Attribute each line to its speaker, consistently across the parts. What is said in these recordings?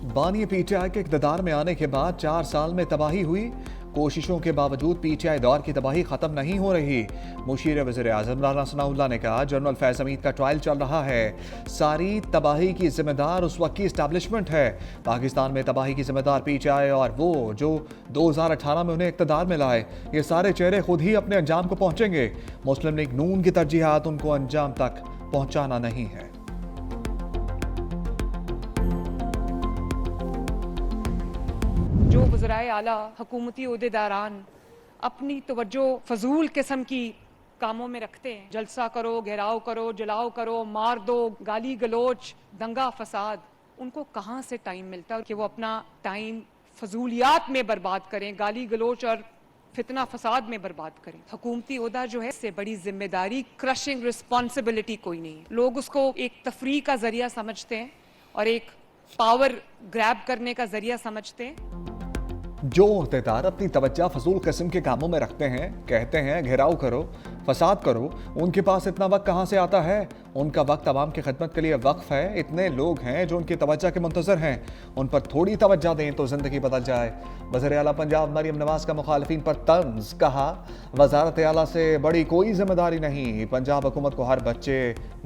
Speaker 1: बानी पीटीआई के इक़्तिदार में आने के बाद 4 साल में तबाही हुई। कोशिशों के बावजूद पीटीआई दौर की तबाही खत्म नहीं हो रही। मुशीर वज़ीर आज़म राना सनाउल्लाह ने कहा, जनरल फैज़ हमीद का ट्रायल चल रहा है। सारी तबाही की जिम्मेदार उस वक्त की इस्टेब्लिशमेंट है। पाकिस्तान में तबाही की जिम्मेदार पीटीआई और वो जो 2018 में उन्हें इक़्तिदार में लाए, ये सारे चेहरे खुद ही अपने अंजाम को पहुंचेंगे। मुस्लिम लीग नून की तरजीहात उनको अंजाम तक पहुंचाना नहीं है।
Speaker 2: जो वज़राए आला हुकूमती ओहदेदारान अपनी तवज्जो फजूल किस्म की कामों में रखते हैं, जलसा करो, घेराव करो, जलाओ करो, मार दो, गाली गलोच, दंगा फसाद, उनको कहाँ से टाइम मिलता है कि वो अपना टाइम फजूलियात में बर्बाद करें, गाली गलोच और फितना फसाद में बर्बाद करें। हुकूमती ओहदा जो है इससे बड़ी जिम्मेदारी, क्रशिंग रिस्पॉन्सिबिलिटी कोई नहीं है। लोग उसको एक तफरीह का जरिया समझते हैं और एक पावर ग्रैब करने का जरिया समझते हैं।
Speaker 1: जो ओहदेदार अपनी तवज्जो फजूल किस्म के कामों में रखते हैं, कहते हैं घेराव करो, फसाद करो, उनके पास इतना वक्त कहाँ से आता है? उनका वक्त आवाम की खिदमत के लिए वक्फ है। इतने लोग हैं जो उनकी तवज्जो के मुंतज़र हैं, उन पर थोड़ी तवज्जो दें तो ज़िंदगी बदल जाए। वज़ीर आला पंजाब मरियम नवाज का मुखालिफिन पर तंज, कहा वज़ारत आला से बड़ी कोई जिम्मेदारी नहीं। पंजाब हुकूमत को हर बच्चे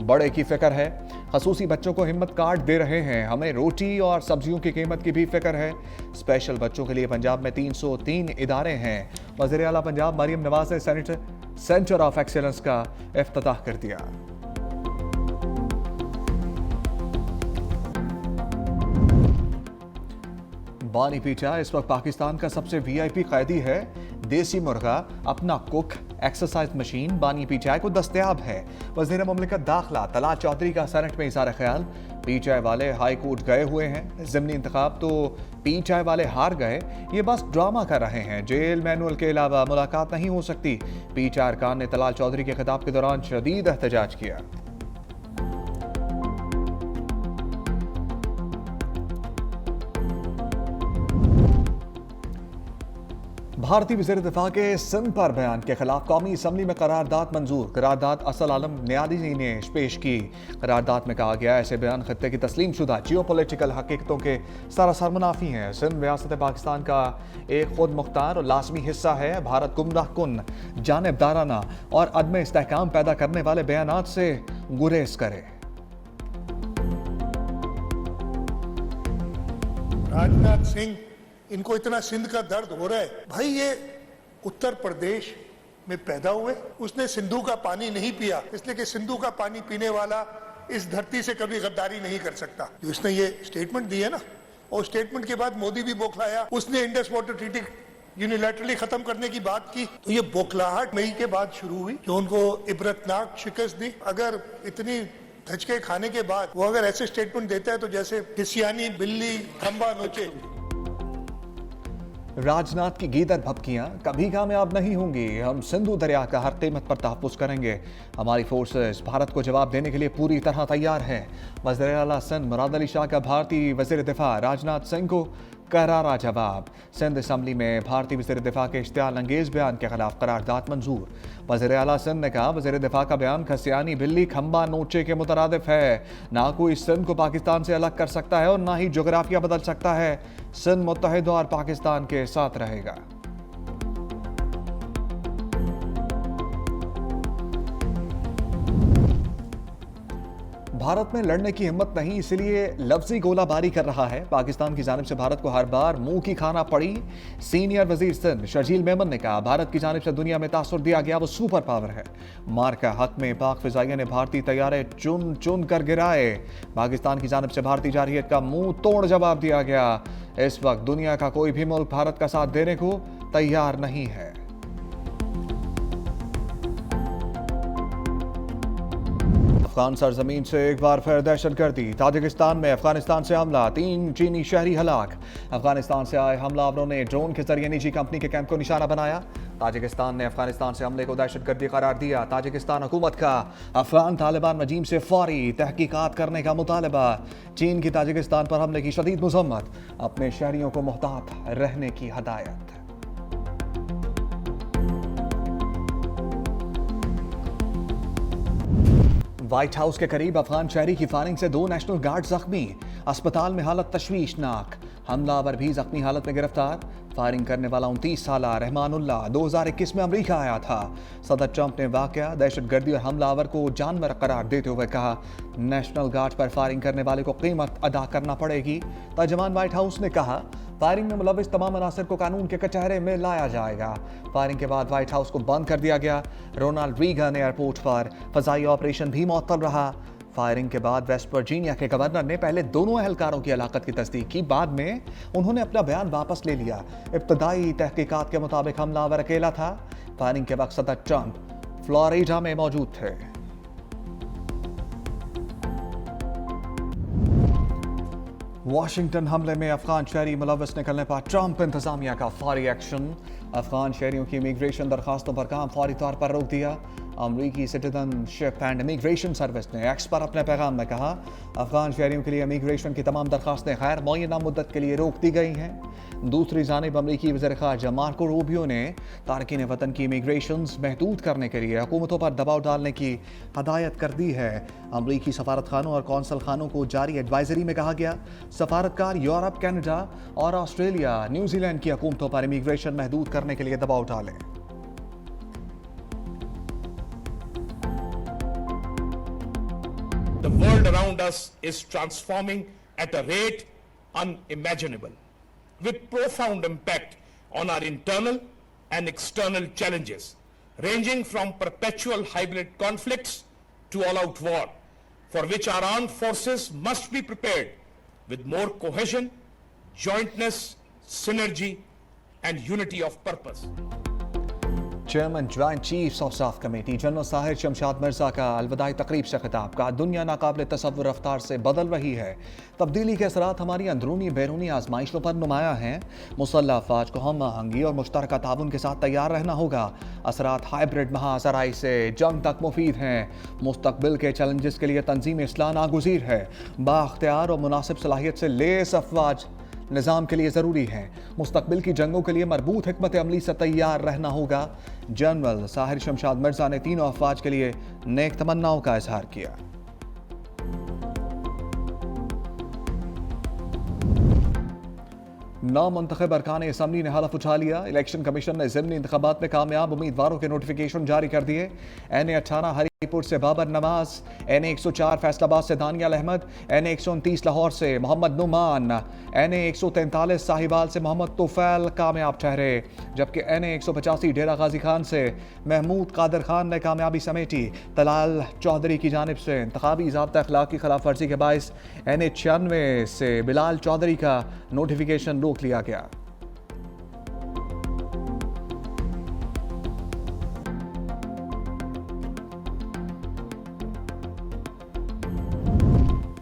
Speaker 1: बड़े की फिक्र है। खसूसी बच्चों को हिम्मत कार्ड दे रहे हैं। हमें रोटी और सब्जियों की कीमत की भी फिक्र है। स्पेशल बच्चों के लिए पंजाब में 303 इदारे हैं। वज़ीर आला पंजाब मरियम नवाज ने सेंटर ऑफ एक्सीलेंस का इफ्तिताह कर दिया। बानी पीटीआई इस वक्त पाकिस्तान का सबसे वीआईपी कैदी है। देसी मुर्गा, अपना कुक, एक्सरसाइज मशीन बानी पीटीआई को दस्तयाब है। वज़ीर मुमलिकत दाखिला तलाल चौधरी का सेनेट में इज़हार ख्याल, पीटीआई वाले हाई कोर्ट गए हुए हैं। ज़िमनी इंतखाब तो पीटीआई वाले हार गए, ये बस ड्रामा कर रहे हैं। जेल मैनुअल के अलावा मुलाकात नहीं हो सकती। पीटीआई अरकान ने तलाल चौधरी के खिताब के दौरान शदीद एहतजाज किया। भारतीय वज़ीर दिफा के सिंध पर बयान के खिलाफ कौमी असम्बली में करारदाद मंजूर। करारदाद असल आलम न्यायाधीश ने पेश की। करारदाद में कहा गया ऐसे बयान खत्ते की तस्लीम शुदा जियोपॉलिटिकल हकीकतों के सरासर मुनाफी हैं। सिंध रियासत पाकिस्तान का एक खुद मुख्तार और लाजमी हिस्सा है। भारत गुमराह कुन, जानिबदाराना और अदम इस्तेहकाम पैदा करने वाले बयानात से गुरेज करे।
Speaker 3: राजनाथ सिंह, इनको इतना सिंध का दर्द हो रहा है। भाई ये उत्तर प्रदेश में पैदा हुए, उसने सिंधु का पानी नहीं पिया, इसलिए कि सिंधु का पानी पीने वाला इस धरती से कभी गद्दारी नहीं कर सकता। जो इसने ये स्टेटमेंट दी है ना, और स्टेटमेंट के बाद मोदी भी बौखलाया। उसने इंडस वाटर ट्रीटी यूनिलैटरली खत्म करने की बात की, तो ये बौखलाहट मई के बाद शुरू हुई, जो उनको इबरतनाक शिकस्त दी। अगर इतनी धचके खाने के बाद वो अगर ऐसे स्टेटमेंट देता है तो जैसे किसियानी बिल्ली खंबा नोचे।
Speaker 1: राजनाथ की गीदड़ भपकियां कभी कामयाब नहीं होंगी। हम सिंधु दरिया का हर कीमत पर तहफ़्फ़ुज़ करेंगे। हमारी फोर्सेस भारत को जवाब देने के लिए पूरी तरह तैयार हैं। वज़ीर आला सिंध मुराद अली शाह का भारतीय वज़ीर दिफा राजनाथ सिंह को करारा जवाब। सिंध असम्बली में भारतीय वज़ीर दिफा के इश्तियाल अंगेज़ बयान के खिलाफ करारदाद मंजूर। वज़ीर आला सिंध ने कहा वज़ीर दिफा का बयान खसियानी बिल्ली खंबा नोचे के मुतरादिफ है। ना कोई सिंध को पाकिस्तान से अलग कर सकता है और ना ही जोग्राफिया बदल सकता है। सिंध मुत्तहिद और पाकिस्तान के साथ रहेगा। भारत में लड़ने की हिम्मत नहीं, इसलिए लफ्जी गोलाबारी कर रहा है। पाकिस्तान की जानिब से भारत को हर बार मुंह की खाना पड़ी। सीनियर वजीर सिंध शर्जील मेमन ने कहा भारत की जानिब से दुनिया में तासुर दिया गया वो सुपर पावर है। मार का हक में पाक फिजाइया ने भारतीय तैयारे चुन चुन कर गिराए। पाकिस्तान की जानिब से भारतीय जारहियत का मुंह तोड़ जवाब दिया गया। इस वक्त दुनिया का कोई भी मुल्क भारत का साथ देने को तैयार नहीं है। अफगान सरजमीन से एक बार फिर दहशतगर्दी। ताजिकिस्तान में अफगानिस्तान से हमला, 3 चीनी शहरी हलाक। अफगानिस्तान से आए हमलावरों ने ड्रोन के जरिए निजी कंपनी के कैंप को निशाना बनाया। ताजिकिस्तान ने अफगानिस्तान से हमले को दहशतगर्दी करार दिया। ताजिकिस्तान हुकूमत का अफगान तालिबान रजीम से फौरी तहकीकात करने का मुतालबा। चीन की ताजिकिस्तान पर हमले की शदीद मजम्मत, अपने शहरियों को मुहतात रहने की हदायत। व्हाइट हाउस के करीब अफगान शहरी की फायरिंग से 2 नेशनल गार्ड जख्मी, अस्पताल में हालत तशवीशनाक, हमलावर भी जख्मी हालत में गिरफ्तार। फायरिंग करने वाला 29 साल रहमानुल्लाह 2021 में अमेरिका आया था। सदर ट्रंप ने वाकया दहशतगर्दी और हमलावर को जानवर करार देते हुए कहा, नेशनल गार्ड पर फायरिंग करने वाले को कीमत अदा करना पड़ेगी। तर्जमान व्हाइट हाउस ने कहा, फायरिंग में मुलविस तमाम अनासर को कानून के कचहरे में लाया जाएगा। फायरिंग के बाद व्हाइट हाउस को बंद कर दिया गया। रोनाल्ड रीगन एयरपोर्ट पर फजाई ऑपरेशन भी मुअत्तल रहा। फायरिंग के बाद वेस्ट वर्जीनिया के गवर्नर ने पहले दोनों एहलकारों की हलाकत की तस्दीक की, बाद में उन्होंने अपना बयान वापस ले लिया। इब्तदाई तहकीकात के मुताबिक हमलावर अकेला था। फायरिंग के वक्त सदर ट्रंप फ्लोरिडा में मौजूद थे। वाशिंगटन हमले में अफगान शहरी मुलविस निकलने पर ट्रंप इंतजामिया का फौरी एक्शन। अफगान शहरियों की इमिग्रेशन दरखास्तों पर काम फौरी तौर पर रोक दिया। अमरीकी सिटीजनशिप एंड इमिग्रेशन सर्विस ने एक्स पर अपने पैगाम में कहा, अफगान शहरियों के लिए इमिग्रेशन की तमाम दरखास्तें गैर मुअय्यना मुद्दत के लिए रोक दी गई हैं। दूसरी जानिब अमरीकी वज़ीर ख़ारजा मार्को रूबियो ने तारकीन वतन की इमिग्रेशन महदूद करने के लिए हुकूमतों पर दबाव डालने की हदायत कर दी है। अमरीकी सफारत खानों और कौंसल खानों को जारी एडवाइजरी में कहा गया, सफारतकार यूरोप, कनाडा और ऑस्ट्रेलिया, न्यूजीलैंड की हुकूमतों पर इमिग्रेशन महदूद करने के लिए दबाव डालें।
Speaker 4: The world around us is transforming at a rate unimaginable, with profound impact on our internal and external challenges, ranging from perpetual hybrid conflicts to all-out war, for which our armed forces must be prepared with more cohesion, jointness, synergy, and unity of purpose.
Speaker 1: Chairman joint chiefs of staff committee general Sahir Shamshad Mirza का अलविदाई तकरीब से खिताब का, दुनिया नाकाबिल तसव्वुर रफ्तार से बदल रही है। तब्दीली के असरात हमारी अंदरूनी बैरूनी आजमाइशों पर नुमाया हैं। मुसल्लह अफवाज को हम आहंगी और मुश्तरका ताउन के साथ तैयार रहना होगा। असरात हाइब्रिड महासराई से जंग तक मुफीद हैं। मुस्तकबिल के चैलेंजेस के लिए तंजीम इस्लाह नागुज़ीर है। बाख्तियार और मुनासिब सलाहियत से लेस अफवाज निज़ाम के लिए ज़रूरी है। मुस्तकबिल की जंगों के लिए मरबूत हिकमत अमली से तैयार रहना होगा। जनरल साहिर शमशाद मिर्जा ने तीनों अफवाज के लिए नेक तमन्नाओं का इजहार किया। नामुंतखब अरकान असम्बली ने हलफ उठा लिया। इलेक्शन कमीशन ने ज़िमनी इंतखाबात में कामयाब उम्मीदवारों के नोटिफिकेशन जारी कर दिए। NA-18 हरीपुर से बाबर नवाज, NA-104 फैसलाबाद से दानियाल अहमद, NA-129 लाहौर से मोहम्मद नुमान, NA-143 साहिवाल से मोहम्मद तोफैल कामयाब ठहरे, जबकि NA-185 डेरा गाजी खान से महमूद कादर खान ने कामयाबी समेटी। तलाल चौधरी की जानिब से इंतखाबी ज़ाब्ता अखलाक की खिलाफ वर्जी के बायस NA-96 से बिलाल चौधरी का नोटिफिकेशन रोक लिया गया।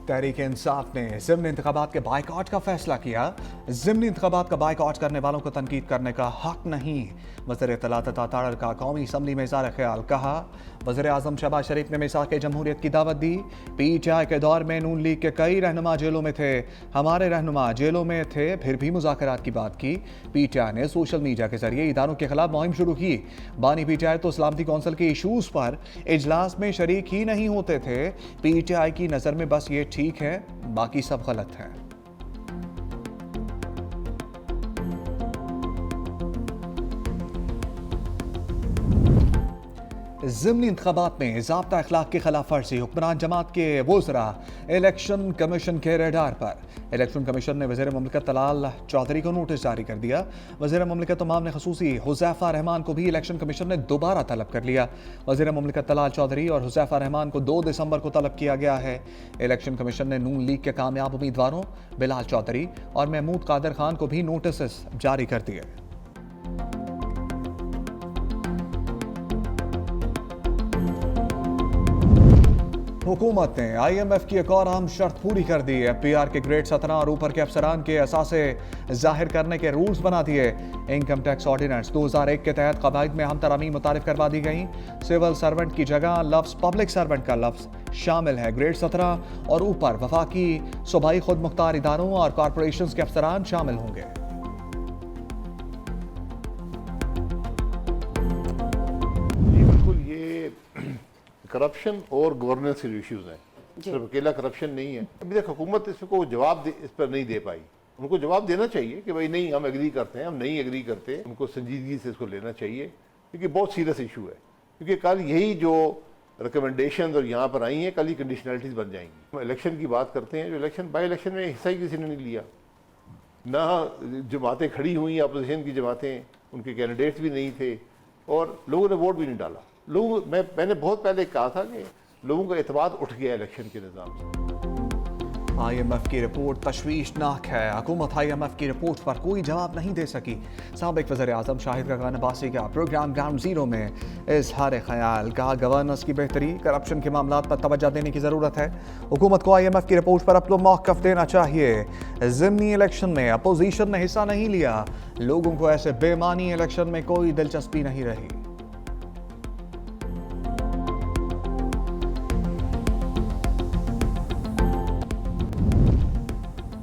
Speaker 1: तहरीक इंसाफ ने ज़िमनी इंतखाबात के बाइकआउट का फैसला किया। ज़िमनी इंतखाबात का बाइकआउट करने वालों को तनकीद करने का हक नहीं। वज़ीर इत्तलात ताड़र का कौमी असम्बली में इज़हार ख्याल, कहा वज़ीर आज़म शहबाज शरीफ ने मिसाक जमहूरियत की दावत दी। PTI के दौर में नून लीग के कई रहनुमा जेलों में थे, हमारे रहनुमा जेलों में थे, फिर भी मुज़ाकरात की बात की। PTI ने सोशल मीडिया के जरिए इदारों के खिलाफ मुहिम शुरू की। बानी PTI तो सलामती कौंसिल के इशूज़ पर इजलास में शरीक ही नहीं होते थे। PTI की नज़र में बस ये ठीक है, बाकी सब गलत है। ज़िमनी इंतखाबात में ज़ाब्ता अखलाक की खिलाफ वर्जी, हुक्मरान जमात के वुज़रा इलेक्शन कमीशन के रेडार पर। इलेक्शन कमीशन ने वज़ीर मुमलिकत तलाल चौधरी को नोटिस जारी कर दिया। वज़ीर मुमलिकत मामले खसूसी हुज़ैफ़ा रहमान को भी इलेक्शन कमीशन ने दोबारा तलब कर लिया। वज़ीर मुमलिकत तलाल चौधरी और हुज़ैफ़ा रहमान को 2 दिसंबर को तलब किया गया है। इलेक्शन कमीशन ने नून लीग के कामयाब उम्मीदवारों बिलाल चौधरी और महमूद कादर खान को भी नोटिस जारी कर दिए। हुकूमत ने IMF की एक और अहम शर्त पूरी कर दी। FPR के ग्रेड 17 और ऊपर के अफसरान के असासे जाहिर करने के रूल्स बना दिए। इनकम टैक्स ऑर्डिनेंस 2001 के तहत कवायद में अहम तरामीम मुतारिफ करवा दी गई। सिविल सर्वेंट की जगह लफ्ज़ पब्लिक सर्वेंट का लफ्ज़ शामिल है। ग्रेड 17 और ऊपर वफाकी सूबाई खुद मुख्तार इदारों और कॉरपोरेशन के अफसरान शामिल होंगे।
Speaker 5: बिल्कुल, ये करप्शन और गवर्नेंस के इश्यूज हैं, सिर्फ अकेला करप्शन नहीं है। अभी तक हुकूमत इसको जवाब इस पर नहीं दे पाई। उनको जवाब देना चाहिए कि भाई नहीं, हम एग्री करते हैं, हम नहीं एग्री करते। उनको संजीदगी से इसको लेना चाहिए, क्योंकि बहुत सीरियस इशू है। क्योंकि कल यही जो रिकमेंडेशन और यहाँ पर आई हैं, कल ही कंडीशनलिटीज बन जाएंगी। हम इलेक्शन की बात करते हैं, जो इलेक्शन बाई इलेक्शन में हिस्सा ही किसी ने नहीं लिया, ना जमातें खड़ी हुई, अपोजिशन की जमातें, उनके कैंडिडेट्स भी नहीं थे और लोगों ने वोट भी नहीं डाला। मैंने बहुत पहले कहा था कि लोगों का एतमाद उठ गया इलेक्शन के निज़ाम से।
Speaker 1: IMF की रिपोर्ट तशवीशनाक है। हुकूमत IMF की रिपोर्ट पर कोई जवाब नहीं दे सकी। साबिक वज़ीर आज़म शाहिद खाकान अब्बासी का प्रोग्राम ग्राउंड ज़ीरो में इज़हार ख़याल, कहा गवर्नेंस की बेहतरी, करप्शन के मामला पर तवज्जो देने की ज़रूरत है। हुकूमत को IMF की रिपोर्ट पर अपना मौक़िफ़ देना चाहिए। ज़िमनी इलेक्शन में अपोजिशन ने हिस्सा नहीं लिया, लोगों को ऐसे बेमानी इलेक्शन में कोई दिलचस्पी नहीं रही।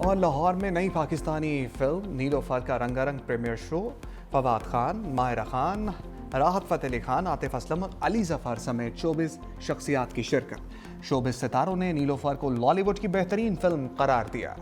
Speaker 1: और लाहौर में नई पाकिस्तानी फिल्म नीलोफर का रंगारंग प्रीमियर शो, फवाद खान, माहिरा खान, राहत फ़तेह अली खान, आतिफ असलम और अली ज़फ़र समेत 24 शख्सियात की शिरकत। शोबिज़ सितारों ने नीलोफर को बॉलीवुड की बेहतरीन फिल्म करार दिया।